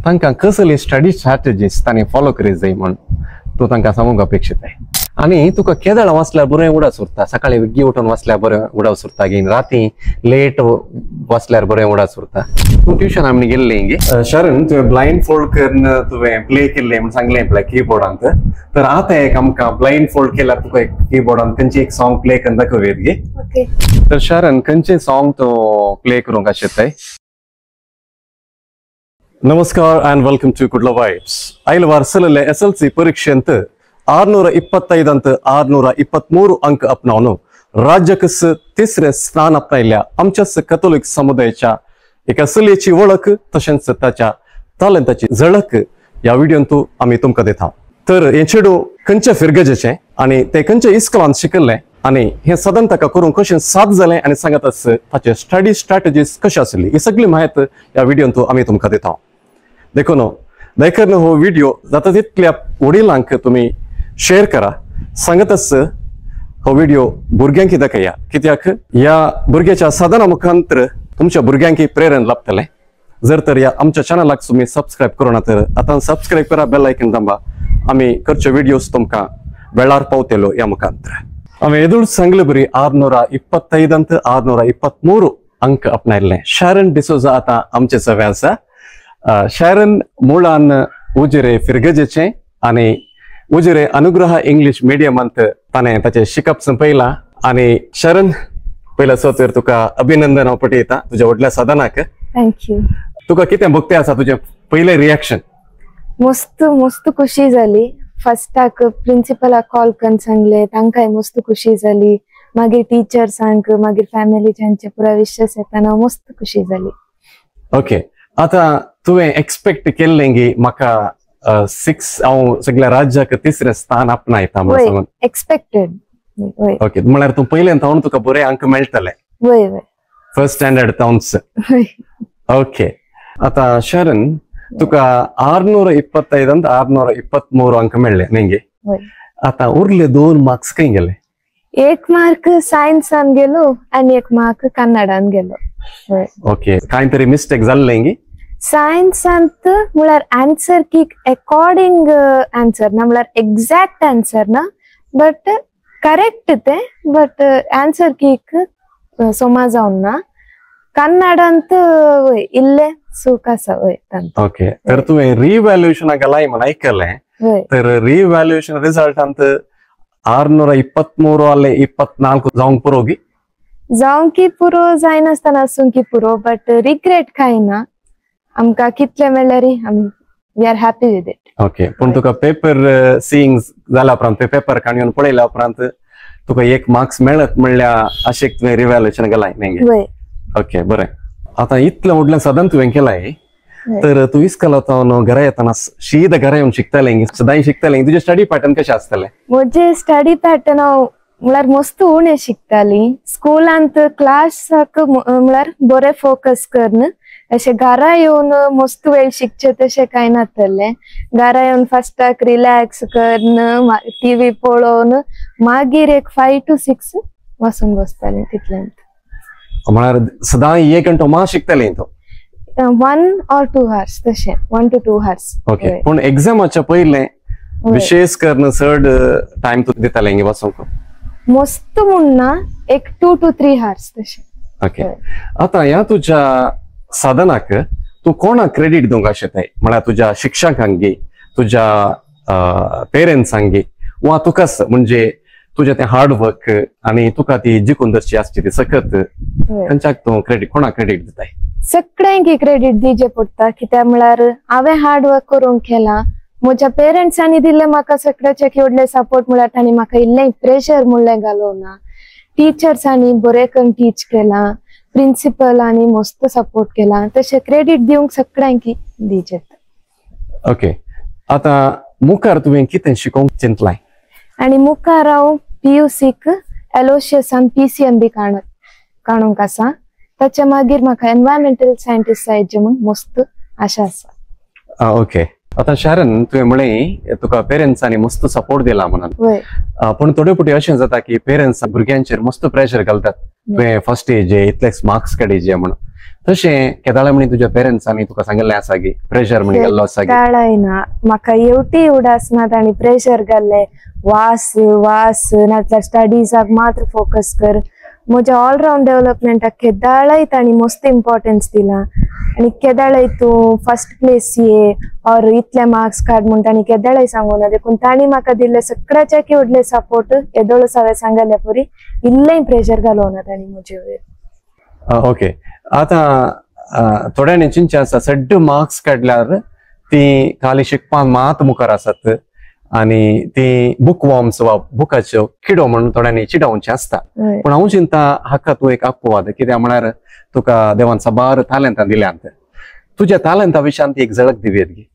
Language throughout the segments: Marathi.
तांकां कसली स्टडी स्ट्रॅटेजीस तांणी फॉलो करीत जाय म्हण तूं तांकां सांगूंक अपेक्षीत आहे. आनी तुका केदळ वाचल्यार बरें उडा सुरता, सकाळी बेगी उठून वाचल्यार बरें उडा सुरता, गिन राती लेट वाचल्यार बरें उडा सुरता. तूं ट्युशन आमी गेल्लें हिंगे शरण तुवें ब्लायंड फोल्ड करून तुवें प्ले केल्लें म्हण सांगलें पळय कीबोर्डांत. तर आतां एक आमकां ब्लायंड फोल्ड केल्यार तुका एक कीबोर्डांत खंयची एक सॉंग प्ले करून दाखोवया गे. ओके. तर शरण खंयचें सॉंग तूं प्ले करूंक आशिल्लें? नमस्कार and welcome to Kudla Vibes. ಐಲ ವಾರಸಲಲ್ಲೇ SLC ಪರೀಕ್ಷೆಂತ 625 ಅಂತ 623 अंक अपनावून राज्यकस तिसरे स्थान आपणायल्या आमच्या कॅथोलिक समुदायाच्या एका चलयेची वळख तशेंच ताच्या टॅलंटाची झळक या व्हिडिओंत आमी तुमकां दिता. तर हे चेडू खंयच्या फिरगजेचें आनी ते खंयच्या इस्कॉलांत शिकल्लें आनी हे सदन ताका करूंक कशें साद जालें आनी सांगताच ताचे स्टडी स्ट्रॅटेजीज कशी आसली ही सगळी माहिती या व्हिडिओंत आमी तुमकां दिता. देखून हो व्हिडिओ जाता तितल्या वडिलांक तुम्ही शेअर करा. सांगतच हो व्हिडिओ भुरग्यांक दाखया, कित्याक या भुरग्याच्या साधना मुखांतर तुमच्या भुरग्यांक प्रेरण लाभतले. जर तर या आमच्या चॅनलाक तुम्ही सबस्क्राईब करूना तर आता सबस्क्राईब करा, बेल आयकन दांबा. आम्ही करचे व्हिडिओज तुमकां वेळार पावतलो या मुखांतर. आमी एदूळ सांगले बरी 625 ಅಂತ 623 अंक आपणायल्ले. शारन डिसोजा आता आमचे सवे आसा. शारन मुळान उजिरे फिरगजेचे आनी उजिरे अनुग्रह इंग्लिश मिडियमांत ताणें ताचें शिकप संपयलां. आनी शरण पयला तर तुका अभिनंदन हांव पटयता तुज्या व्हडल्या साधनाक. थँक्यू. तुका कितें भोगतें आसा तुजें पयलें रिएक्शन? मस्त मस्त खुशी जाली. फर्स्टाक प्रिन्सिपलाक कॉल करून सांगले, तांकांय मस्त खुशी जाली. मागीर टीचर्सांक मागीर फॅमिलीच्यांचे पुरा विशेस येताना मस्त खुशी जाली. ओके. आता तुवें एक्सपेक्ट केल्लें की म्हाका हांव सगळ्या राज्याक तिसरें स्थान आपणायता म्हणून सांगून? एक्सपेक्टेड. ओके. म्हळ्यार तूं पयलें तावन तुका बरे अंक मेळटले फर्स्ट स्टँडर्ड तावनच. ओके. आता शरण तुका 625 ಅಂತ 623 अंक मेळ्ळे न्ही. आता उरले 2 मार्क्स खंय गेले? एक मार्क सायन्सान गेलो आनी एक मार्क कन्नडान गेलो. ओके. कांय तरी मिस्टेक जाल्लें गी? सायन्सांत म्हळ्यार आन्सर कीक अकॉर्डिंग आन्सर ना, म्हळ्यार एक्झॅक्ट आन्सर ना, बट करेक्ट ते, बट आन्सर कीक सोमा जावन ना. कन्नडांत इल्ले चूक आसा. ओके. तर तुवें रिव्हॅल्युएशनाक गेलाय म्हण आयकलें. तर रिव्हॅल्युएशन रिजल्टांत 623 आले 24 जावंक पुरो गी? जावं की पुरो जायनासतना आसूं की पुरो, बट रिग्रेट कांय ना. आमकां कितले मेळ्ळ्यार we are happy with it. Okay. पूण तुका पेपर सीइंग जाल्या उपरांत पेपर काडून पळयल्या उपरांत तुका 1 मार्क्स मेळत म्हणल्यार अशें तुवें रिव्हॅल्युएशन गेलाय न्ही? ओके. बरें. आता इतलें व्हडलें साधन तुवें केलाय, तर तूं इस्कॉलांत घरा येताना शीद घरा येवन शिकतालें सदांय शिकतालें? तुजें स्टडी पॅटर्न कशें आसतालें? म्हजें स्टडी पॅटर्न हांव म्हळ्यार मस्त उणें शिकतालीं. स्कुलांत क्लासाक म्हळ्यार बरें फोकस करन. अशें घरा येवन मस्त वेळ शिकचें तशें कांय नासतलें. घरा येवन फर्स्टाक रिलॅक्स करन, टीव्ही पळोवन मागीर एक 5 to 6 वचून बसतालीं तितल्यांत. म्हळ्यार सदांय 1 घंटो मा शिकतालीं तूं? 1 or 2 hours तशें, 1 to 2 hours. ओके. पूण एग्जामाच्या पयलें विशेष करून चड टायम तूं दितालें हिंगा वचूंक? मस्त म्हूण ना, एक 2 to 3 hours तशें. ओके. आता ह्या तुज्या साधनाक तूं कोणाक क्रेडीट दिवंक आशिल्लें? म्हळ्यार तुज्या शिक्षकांक गी, तुज्या पेरेंट्सांक गी, वा तुकाच म्हणजे तुझे ते हार्डवर्क आनी तुका ती जिखून धरची आसची ती सखत, खंयच्याक तूं क्रेडीट कोणाक क्रेडीट दिताय? सगळ्यांक क्रेडीट दिवचें पडटा. कित्याक म्हळ्यार हांवें हार्डवर्क करूंक केलां. म्हज्या पेरेंट्सांनी दिल्ले म्हाका सगळ्याचे व्हडले सपोर्ट, म्हळ्यार तांणी म्हाका इल्लें प्रेशर म्हणलें घालोवना. टीचर्सांनी बरें करून टीच केलां. प्रिन्सिपलांनी मस्त सपोर्ट केला. तशें क्रेडीट दिवंक सगळ्यांक दिवचें. ओके. आता मुखार तुवें कितें शिकोवंक चिंतलाय? आनी मुखार हांव PUCक एलोशियसान PCMB काडूंक आसा. ताचे मागीर म्हाका एनवायरमेंटल सायंटिस्ट जायचे म्हूण मस्त आशा आसा. ओके. आता शारन तुवें म्हळें तुका पेरेंट्सांनी मस्त सपोर्ट दिला म्हणून, पण थोडे फावटी अशें जाता की पेरेंट्स भुरग्यांचेर मस्त प्रेशर घालतात. तुवें फर्स्ट एजे इतलेच मार्क्स काडीचे म्हणून. तशें केदाळे म्हणी तुज्या पेरेंट्सांनी तुका सांगिल्लें आसा की प्रेशर म्हणी गेल्लो आसा की ताळयना म्हाका एवटी उडासना ताणी प्रेशर घाल्ले वास वास नातल्यार स्टडीजाक मात्र फोकस कर म्हज्या ऑलराउंड डेव्हलपमेंटाक केदाळय ताणी मस्त इम्पॉर्टन्स दिला आणि केदाळय तूं फर्स्ट प्लेस ये और इतले मार्क्स काड म्हूण ताणी केदाळय सांगून देखून ताणी म्हाका दिल्ले सगळ्याच्याकी व्हडले सपोर्ट येदोळ हांवें सांगल्या परी इल्लेय प्रेशर घालोना ताणी म्हजे वयर ओके आता थोड्यांनी चिंचे आसा सड्ड मार्क्स काडल्यार ती खाली शिकपाक मात मुखार आसात आणि ती बुक वॉर्म्स वा बुकाच्यो किडो म्हणून थोड्यांनी चिडावचे असता पण हांव चिंता हाका तूं एक अपवाद कित्याक म्हळ्यार तुका देवान साबार तालंतां दिल्यांत तुज्या तालंता विशयान ती एक झळक दिव्यत गी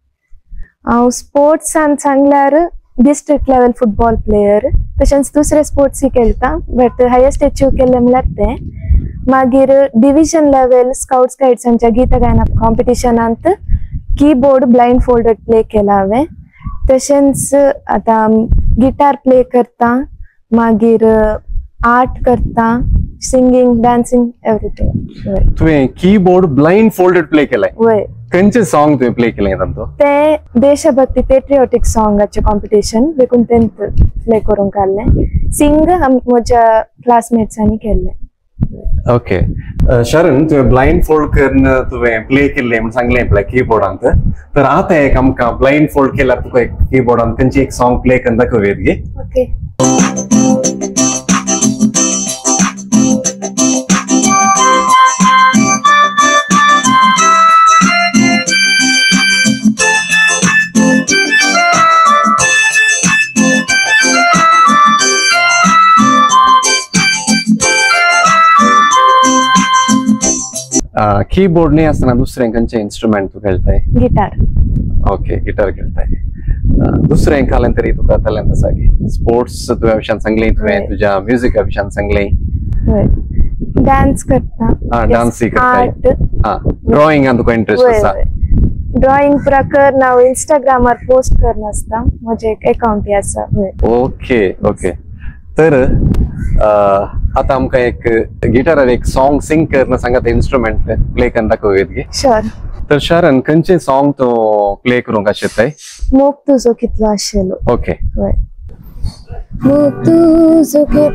हांव स्पोर्ट्सान सांगल्यार डिस्ट्रिक्ट लेवल फुटबॉल प्लेयर तशेंच दुसरे स्पोर्ट्सय खेळटा बट हायेस्ट अचीव केल्ले म्हळ्यार ते मागीर डिव्हिजन लेवल स्काउट्स गायड्सांच्या गीत गायना कॉम्पिटिशनांत कीबोर्ड ब्लाइंड फोल्डेड प्ले केला हांवें तशेंच आता गिटार प्ले करता मागीर आर्ट करता सिंगिंग डान्सिंग एवरीथिंग तुवें कीबोर्ड ब्लाइंड फोल्डेड प्ले केलाय वय खंयचे सॉंग तुवें प्ले केलें तांतो ते देशभक्ती पेट्रियोटिक सॉंगाचे कॉम्पिटिशन देखून ते प्ले करून काडलें सिंग म्हज्या क्लासमेट्सांनी केल्लें ओके शरण तुवें ब्लाइंड फोल्ड करून तुवें प्ले केल्लें म्हण सांगलें पळय कीबोर्डांत तर आतां एक आमकां ब्लाइंड फोल्ड केल्यार तुका एक कीबोर्डान खंयची एक सॉंग प्ले करून दाखोवया गे ओके कीबोर्ड नाही असताना दुसरे खंयचे इन्स्ट्रुमेंट तू खेळताय गिटार ओके गिटार खेळताय दुसरे कालन तरी तुका तालंत आसा की स्पोर्ट्स तुव्या विशयान सांगलें तुवें तुज्या म्युझिका विशयान सांगलें डान्स करता डान्सय करताय ड्रॉइंगान तुका इंटरेस्ट आसा ड्रॉइंग पुरा कर हांव इंस्टाग्रामार पोस्ट करनासता म्हजे एक अकाउंट आसा ओके ओके तर आता आमकां एक गिटारार एक सॉंग सिंग करना सांगात इंस्ट्रुमेंट प्ले करून दाखोवया गे श्योर तर शरण खंयचे सॉंग तो प्ले करूंक आशिल्ले मोग तुजो कितलो आशिल्लो ओके मोग तुजो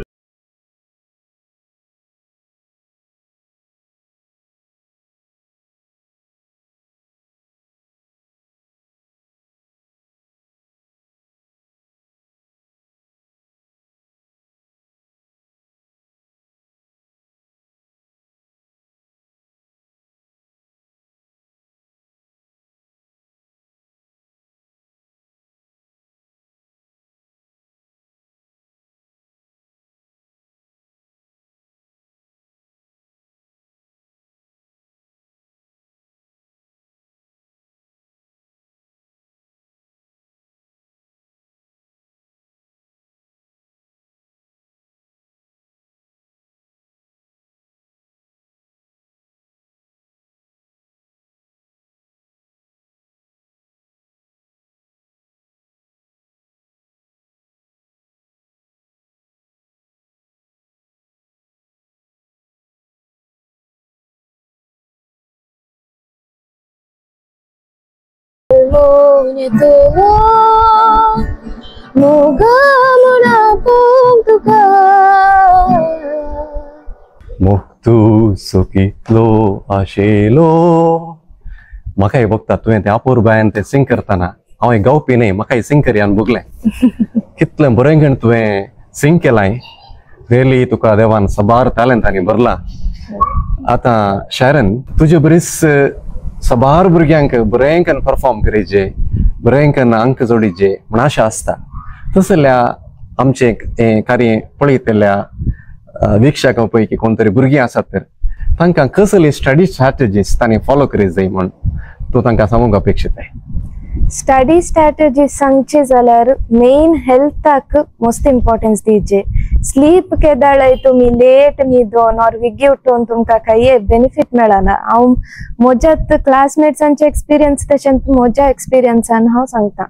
मोग तुजो कितलो आशिल्लो म्हाकाय बघता तुवें ते अपूर्बायन ते सिंग करतना हांव एक गावपी न्ही म्हाकाय सिंग करयान बगलें कितलें बरें गण तुवें सिंग केलाय रियली तुका देवान साबार टॅलंटांनी भरला आतां शरण तुजे बरीच साबार भुरग्यांक बरें करून परफॉर्म करीचे बरें करून अंक जोडीचे म्हण आशा आसता तसल्या आमचे कार्य पळयतल्या वीक्षकां पैकी कोण तरी भुरगीं आसात तर तांकां कसली स्टडी स्ट्रॅटेजीस तांणी फॉलो करीत जाय म्हण तूं तांकां सांगूंक अपेक्षीत आहे स्टडी स्ट्रॅटेजी सांगचे जाल्यार मेन हेल्थाक मोस्ट इम्पॉर्टन्स दिवचे स्लीप केदाळय तुम्ही लेट न्हिदोन और विगी उठोवन तुमकां काही बेनिफिट मेळना हांव म्हज्यात क्लासमेट्सांचे एक्सपिरियन्स तशेंच म्हज्या एक्सपिरियन्सान हांव सांगता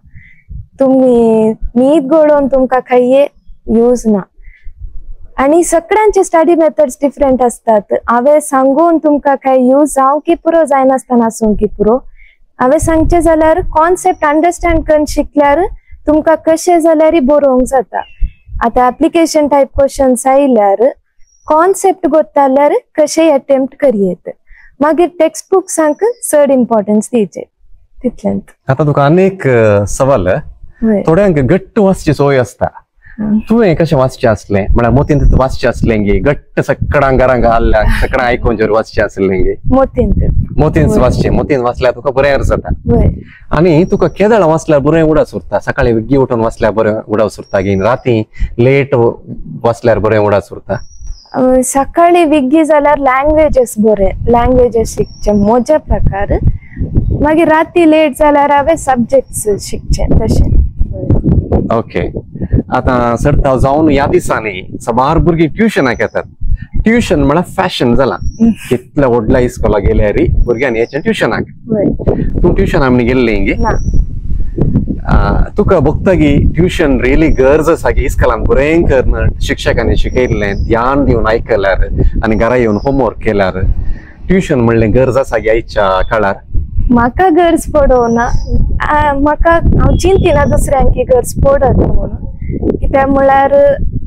तुम्ही न्हीद घडोवन तुमकां काही यूज ना आणि सगळ्यांचे स्टडी मेथड्स डिफरंट असतात. हांवें सांगून तुमकां काय यूज जावं की पुरो जायनासतना आसूं की पुरो. हांवें सांगचें जाल्यार कॉन्सेप्ट अंडरस्टँड करून शिकल्यार तुमकां कशें जाल्यार बरोवंक जाता. आतां एप्लिकेशन टायप क्वेश्चन्स आयल्यार कॉन्सेप्ट गोत्ताल्यार कशेंय अटेम्प्ट करयेत. मागीर टेक्स्ट बुक्सांक चड इम्पॉर्टन्स दिवचे तितल्यांत. आता तुका अनेक सवाल होय. थोड्यांक घट्ट वाचची सोय असता. तुवें कशें वाचचें आसलें म्हळ्यार मोतीन वाचचें आसलें गे घट्ट सगळ्यां घरांक हाल्ल्या सगळ्यां आयकोन जर वाचचें आसलें गे मोतीन वाचचें. मोतीन वाचल्यार तुका बरें अर्थ जाता. आनी तुका केदळ वाचल्यार बरें उडास उरता. सकाळी विग्गी उठून वाचल्यार बरें उडास उरता गे राती लेट वाचल्यार बरें उडास उरता. सकाळी विग्गी जाल्यार लँग्वेजेस बरे लँग्वेजेस शिकचे मोजे प्रकार. मागीर राती लेट जाल्यार हांवें सब्जेक्ट्स शिकचे तशें. ओके. आता सरता जावन ह्या दिसांनी सबार भुरगीं ट्युशनाक येतात. ट्युशन म्हळ्यार फॅशन जाला. कितल्या व्हडल्या इस्कोला गेल्यार भुरग्यांनी यायचें ट्युशनाक. तूं ट्युशनाक म्हण गेल्लें गे तुका बघता की ट्युशन रियली गरज आसा की इस्कॉलान बरें करून शिक्षकांनी शिकयल्लें ध्यान दिवन आयकल्यार आनी घरा येवन होमवर्क केल्यार ट्युशन म्हणलें गरज आसा की आयच्या काळार. म्हाका गरज पडोना. म्हाका हांव चिंतिना दुसऱ्यांक की गरज पडत म्हणून. कित्याक म्हळ्यार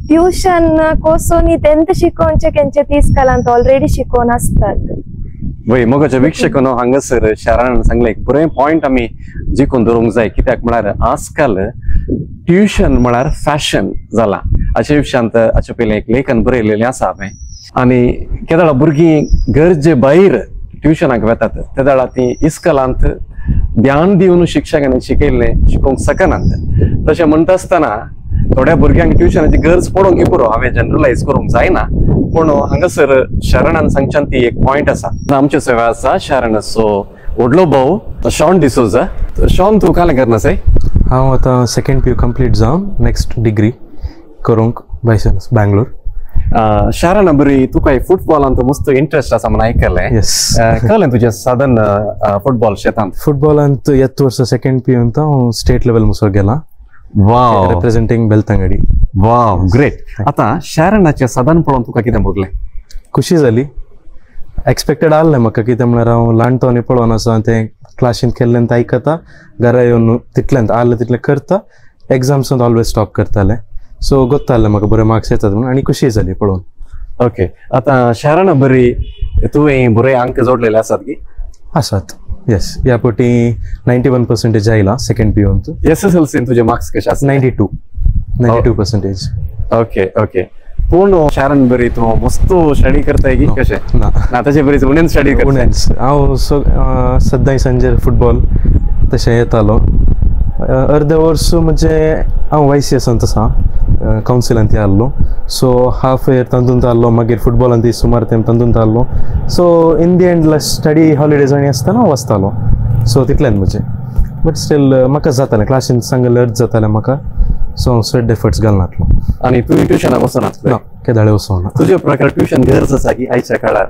ट्युशन कोसोनी तेंत शिकोवचे केंचे ती इस्कॉलांत ऑलरेडी शिकोवन आसतात. वय मगाच्या वीक्षकान हांगासर शारान सांगलें एक बरें पॉयंट आमी जिखून दवरूंक जाय. कित्याक म्हळ्यार आजकाल ट्युशन म्हळ्यार फॅशन जाला. अशे विशयांत हाचे पयलीं एक लेखन बरयलेलें आसा हांवें. आनी केदळा भुरगीं गरजे भायर ट्युशनाक वेतात तेदळा ती इस्कॉलांत ध्यान दिवन शिक्षकांनी शिकयल्लें शिकोवंक शकनात. तशें म्हणटा आसतना थोड्या भुरग्यांक ट्युशनाची गरज पडोंक पुरो हांवें जनरलायज करूंक जायना. पूण हांगासर शरणान सांगच्यान ती एक पॉयंट आसा. आमचे सेवा आसा शरण सो व्हडलो भाऊ शॉन डिसोजा. शॉन तूं कालें करनासय? हांव आतां सेकंड PU कंप्लीट जावन नेक्स्ट डिग्री करूंक बायसन्स बँगलोर. शारान बरी तुका फुटबॉलांत मस्त इंटरेस्ट आसा म्हण आयकलें. येस. कळ्ळें तुजें साधन फुटबॉल शेतांत. फुटबॉलांत येत वर्स सेकंड PUंत हांव स्टेट लेवल मुसोर गेलां. Wow. Representing Belthangady. Wow great. आतां शारानाचें साधन पळोवन तुका कितें भोगलें? खुशी जाली. एक्सपेक्टेड आहलें म्हाका कितें म्हळ्यार हांव ल्हानपणी पळोवन आसा तें क्लासींत केल्लें तें आयकता घरा येवन तितलेंत आहलें तितलें करता एग्जाम्सांत ऑलवेज स्टॉप करतालें. सो गोत्तालें म्हाका बरे मार्क्स येतात म्हणून आनी खुशी जाली पळोवन. ओके. आतां शारान बरी तुवें बरे अंक जोडलेले आसात की? आसात. येस. ह्या फावटी 91% आयला सेकंड PUंत. SSLCन तुजे मार्क्स कशे आसा? 92%. Okay okay. पूण शारान बरी तूं मस्त स्टडी करताय की कशें? ना तशें बरी उणेन स्टडी करता. हांव सद्दां संजे फुटबॉल तशें येतालो. अर्दे वर्स म्हणजे हांव YCSंत आसा कावन्सिलांत आहलो. सो हाफ इयर तातूंत आहलो मागीर फुटबॉलांत सुमार तेंप तातूंत आहलो. So in the end study holidays आनी आसतना हांव वचतालो. सो तितलेंच म्हणजे बट स्टील म्हाका जातालें क्लासींत सांगलें अर्ज जातालें म्हाका. सो हांव स्वेट एफर्ट्स घालनातलो. आनी तुवें ट्युशनाक वचनात? ना केदाळे वचोना. तुजे प्रकार ट्युशन गरज आसा की आयच्या काळार?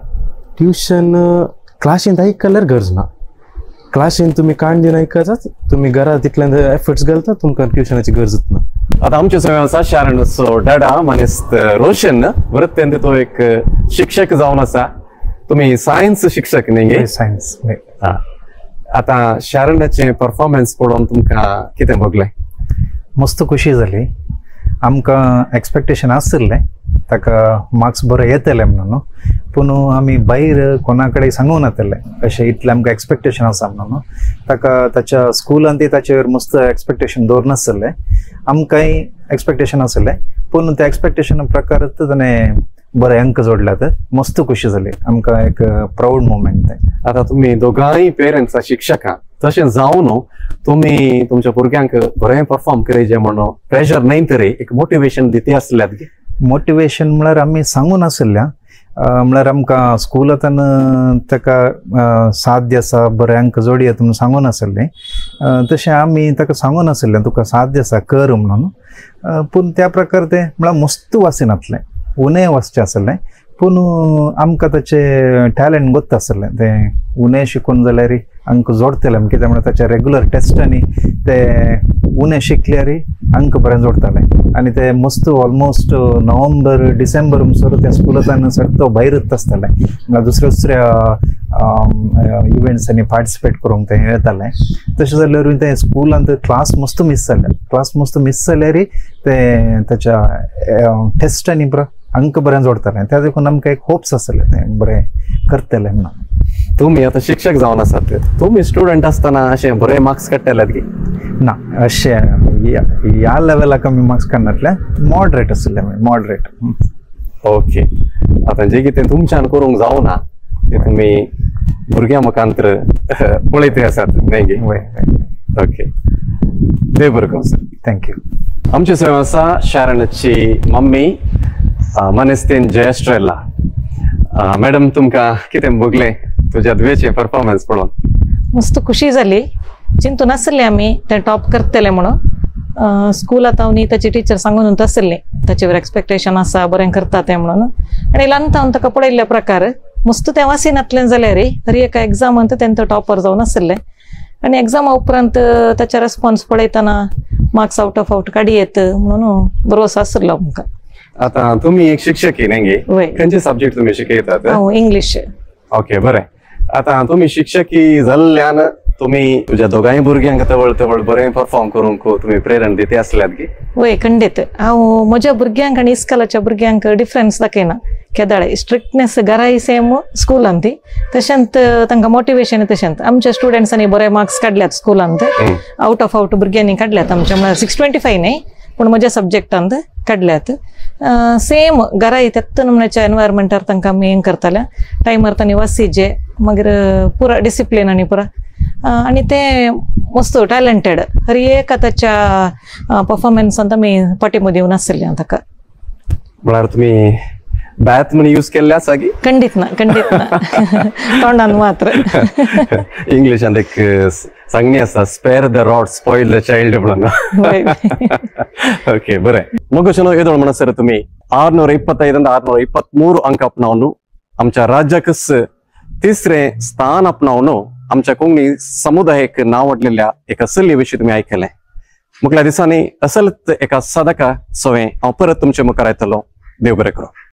ट्युशन क्लासींत आयकल्यार गरज ना. क्लासींत तुमी काण दिवन आयकतात तुमी घरा तितल्यान एफर्ट्स घालतात तुमकां ट्युशनाची गरजच ना. आता आमचे सगळे आसा शारण सो डाडा मनेस्त रोशन परत तेन्ना तो एक शिक्षक जावन आसा. तुम्ही सायन्स शिक्षक न्ही? सायन्स. आता शारणाचे परफॉर्मन्स पळोवन तुमकां कितें भोगलें? मस्त खुशी जाली. आमकां एक्सपेक्टेशन आसलें ताका मार्क्स बरे येतले म्हणून. पूण आमी भायर कोणा कडेन सांगूंक नातले अशें इतलें आमकां एक्सपेक्टेशन आसा म्हणून. ताका ताच्या स्कुलांत ताचे वयर मस्त एक्सपेक्टेशन दवरनासलें. आमकांय एक्सपेक्टेशन आसलें पूण त्या एक्सपेक्टेशना प्रकार ताणें बरे अंक जोडल्यात. मस्त खुशी जाली. आमकां एक प्राऊड मोमेंट तें. आता तुम्ही दोगांय पेरंट्स शिक्षकां तशें जावन तुम्ही तुमच्या भुरग्यांक बरें परफॉर्म करचें म्हणून प्रेशर न्हय तरी एक मोटिवेशन दिते आसल्यात की? मोटिवेशन म्हळ्यार आमी सांगून आसल्या म्हळ्यार आमकां स्कुलांतन ताका साध्य आसा बरे अंक जोडया म्हणून सांगून आसलें. तशें आमी ताका सांगून आसलें तुका साध्य आसा कर म्हणून. पूण त्या प्रकार तें म्हळ्यार मस्त वासिनातलें उणें वाचचें आसलें. पूण आमकां ताचें टॅलंट गोत्ता आसलें. तें उणें शिकून जाल्यार अंक जोडतले कित्याक म्हळ्यार ताच्या रेग्युलर टेस्टांनी ते उणें शिकल्यार अंक बरें जोडताले. आणि ते मस्त ऑलमोस्ट नोव्हेंबर डिसेंबर म्हणसर त्या स्कूलांतल्यान सरतो भायर आसताले म्हणल्यार दुसऱ्या इव्हेंट्सांनी पार्टिसिपेट करूंक ते येताले तशें जाल्यारूय ते स्कूलांत क्लास मस्त मिस जाल्यार ते त्याच्या टेस्टांनी अंक बरें जोडताले त्या देखून आमकां एक होप्स आसले ते बरें करतले म्हणून. तुम्ही आता शिक्षक जावन आसात, तुम्ही स्टुडंट असताना असे बरे मार्क्स काडटाल्यात की ना अशें ह्या लेवलाक आमी मार्क्स काडनातले मॉडरेट आसले मॉडरेट. ओके, आता जे कितें तुमच्यान करूंक जावना ते तुम्ही भुरग्यां मुखांतर पळयते आसात न्ही गे. ओके, देव बरें करूं सर. थँक्यू. आमचे सर आसा शारणची मम्मी मनस्तेन जयस्ट्रेला. मॅडम तुमकां कितें भोगलें तुज्या धुवेचे परफॉर्मन्स पळोवन? मस्त खुशी जाली. चिंतून नासले आमी ते टॉप करतले म्हणून. स्कूलांत हांव न्ही ताची टिचर सांगून आसले ताचेवर एक्सपेक्टेशन आसा बरें करता तें म्हणून. आनी ल्हान हांव ताका पळयल्ल्या प्रकार मस्त तें वासिनातल्यान जाल्यार हर एका एग्जामांत तेंचो टॉपर जावन आसले. आनी एग्जामा उपरांत ताचे रेस्पॉन्स पळयतना मार्क्स आउट ऑफ आउट काडी येत म्हणून भरोसो आसलो आमकां. आता तुम्ही एक शिक्षकी न्ही गे, वय. खंयचे सब्जेक्ट तुम्ही शिकयतात? हांव इंग्लीश. ओके, बरें. आता तुम्ही शिक्षकी जाल्ल्यान तुम्ही तुझ्या दोगांय भुरग्यांक तवळ बरें परफॉर्म करूंक तुम्ही प्रेरण दिते आसल्यात की? वय, खंडीत. हांव म्हज्या भुरग्यांक आनी इस्कॉलाच्या भुरग्यांक डिफरन्स दाखयना. केदाळे स्ट्रिक्टनेस घराय सेम स्कूलांत तशेंत तांकां मोटिवेशन तशेंत. आमच्या स्टुडंट्सांनी बरे मार्क्स काडल्यात स्कूलांत. आउट ऑफ आउट भुरग्यांनी काडल्यात आमच्या, म्हळ्यार 625 न्ही पूण म्हज्या सब्जेक्टांत काडल्यात. सेम घराय तेच नमुन्याच्या एनवायरमेंटार तांकां आमी हें करताले. टायमार तांणी वासीचे मागीर पुरा डिसिप्लिनांनी पुरा. आनी ते मस्त टॅलंटेड हर एक ताच्या परफॉर्मन्सांत आमी पाठिंबो दिवन आसले ताका. म्हळ्यार तुम्ही बॅथ म्हण यूज केल्ले आसा की? खंडीत ना तोंडान मात्र. इंग्लिशांत एक सांगणी आसा, spare the rod spoil the child म्हणून. ओके, बरें. मगोशनो येदोळ म्हणा सर तुम्ही 625 623 अंक अपनावन आमच्या राज्याक तिसरे स्थान अपनावन आमच्या कोंकणी समुदायाक नांवडलेल्या एका सल्ले विशीं तुम्ही आयकले. मुखल्या दिसांनी असलच एका साधका सोवे हांव परत तुमचे मुखार येतलो. देव बरें करूं.